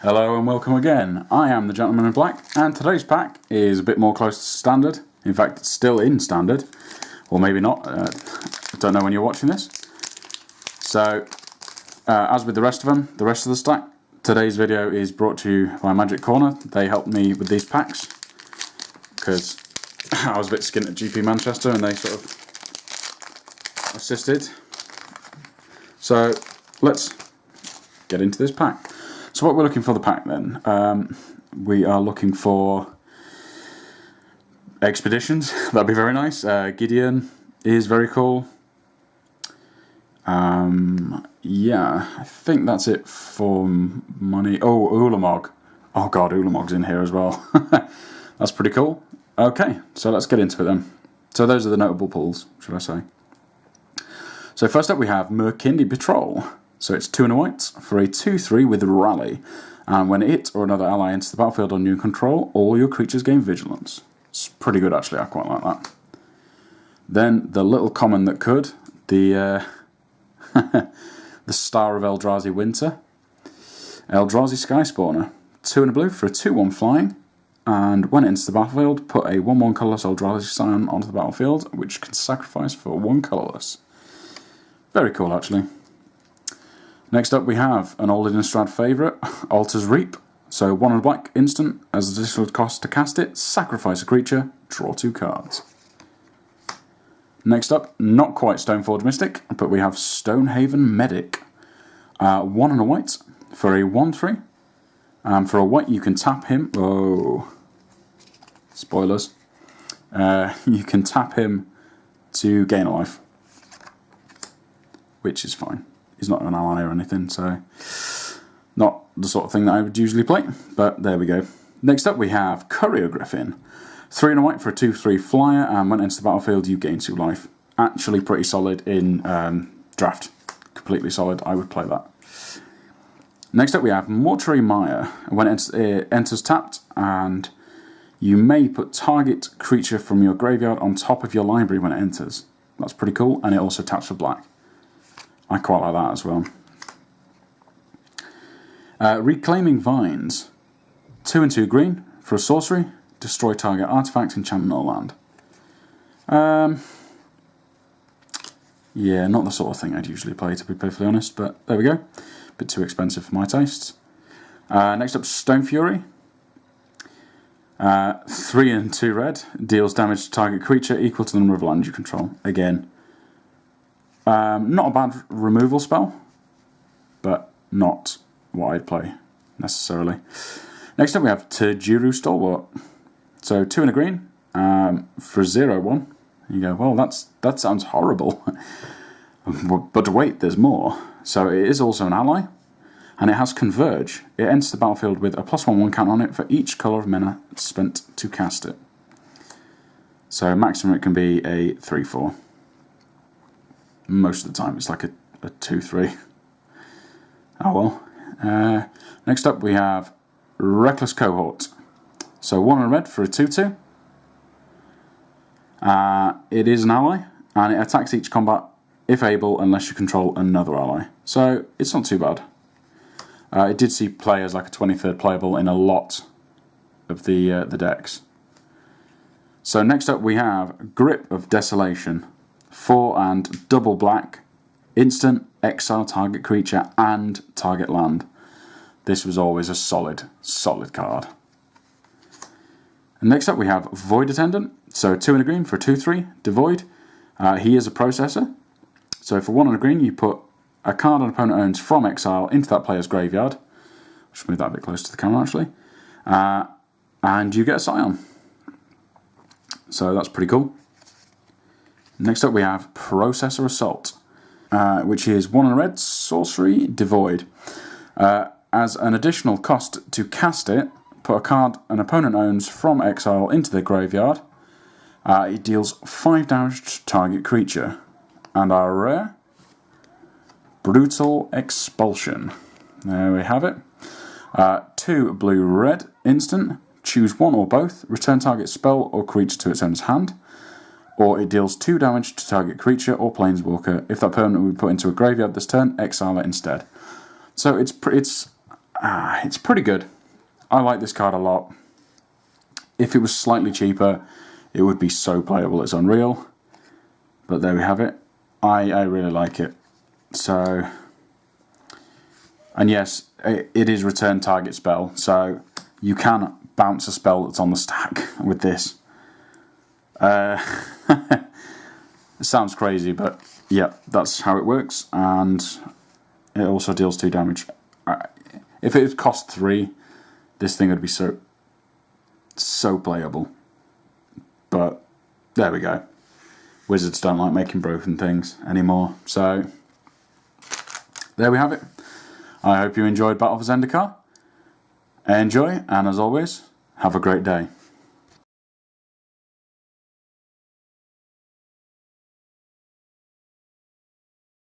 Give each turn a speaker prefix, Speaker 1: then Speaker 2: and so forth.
Speaker 1: Hello and welcome again. I am the Gentleman in Black, and today's pack is a bit more close to standard. In fact, it's still in standard, or maybe not. I don't know when you're watching this. So, as with the rest of them, the rest of the stack, today's video is brought to you by Magic Corner. They helped me with these packs because I was a bit skint at GP Manchester and they sort of assisted. So, let's get into this pack. So what we're looking for the pack then, we are looking for expeditions. That'd be very nice. Gideon is very cool. Yeah, I think that's it for money. Oh, Ulamog. Oh god, Ulamog's in here as well. That's pretty cool. Okay, so let's get into it then. So those are the notable pulls, should I say. So first up we have Merkindi Patrol. So it's 2 and a white for a 2/3 with Rally. And when it or another ally enters the battlefield on your control, all your creatures gain vigilance. It's pretty good actually, I quite like that. Then the little common that could, the the Star of Eldrazi Winter. Eldrazi Sky Spawner. 2 and a blue for a 2/1 flying. And when it enters the battlefield, put a 1/1 colourless Eldrazi Scion onto the battlefield, which can sacrifice for 1 colourless. Very cool actually. Next up we have an old Innistrad favourite, Altar's Reap. So 1 and a black instant, as an additional cost to cast it, sacrifice a creature, draw 2 cards. Next up, not quite Stoneforge Mystic, but we have Stonehaven Medic. 1 and a white for a 1/3. For a white you can tap him, oh, spoilers, you can tap him to gain a life, which is fine. He's not an ally or anything, so not the sort of thing that I would usually play, but there we go. Next up we have Courier Griffin. 3 and a white for a 2/3 flyer, and when it enters the battlefield you gain 2 life. Actually pretty solid in draft. Completely solid, I would play that. Next up we have Mortuary Mire. When it enters tapped, and you may put target creature from your graveyard on top of your library when it enters. That's pretty cool, and it also taps for black. I quite like that as well. Reclaiming Vines. 2 and 2 green for a sorcery. Destroy target artifact, enchantment or land. Yeah, not the sort of thing I'd usually play, to be perfectly honest, but there we go. Bit too expensive for my tastes. Next up, Stone Fury. 3 and 2 red. Deals damage to target creature equal to the number of lands you control. Again, not a bad removal spell, but not what I'd play necessarily. Next up we have Tajuru Stalwart. So 2 and a green for 0/1. You go, well that sounds horrible. But wait, there's more. So it is also an ally, and it has Converge. It enters the battlefield with a +1/1 count on it for each colour of mana spent to cast it. So maximum it can be a 3/4. Most of the time it's like a 2/3. Oh well. Next up we have Reckless Cohort. So 1 and red for a 2/2. It is an ally, and it attacks each combat if able, unless you control another ally. So it's not too bad. It did see play as like a 23rd playable in a lot of the decks. So next up we have Grip of Desolation. 4 and double black, instant, exile target creature and target land. This was always a solid card. And next up we have Void Attendant. So 2 and a green for a 2/3, Devoid. He is a processor. So for 1 and a green you put a card an opponent owns from exile into that player's graveyard. I should move that a bit closer to the camera actually. And you get a Scion. So that's pretty cool. Next up we have Processor Assault, which is 1 and a red, sorcery, Devoid. As an additional cost to cast it, put a card an opponent owns from exile into their graveyard. It deals 5 damage to target creature. And our rare, Brutal Expulsion. There we have it. 2 blue-red, instant, choose 1 or both, return target spell or creature to its owner's hand. Or it deals 2 damage to target creature or planeswalker. If that permanent will be put into a graveyard this turn, exile it instead. So it's it's pretty good. I like this card a lot. If it was slightly cheaper, it would be so playable it's unreal. But there we have it. I really like it. So, and yes, it is return target spell, so you can bounce a spell that's on the stack with this. It sounds crazy, but yeah, that's how it works, and it also deals 2 damage. If it cost 3, this thing would be so playable. But there we go. Wizards don't like making broken things anymore, so there we have it. I hope you enjoyed Battle for Zendikar. Enjoy, and as always, have a great day.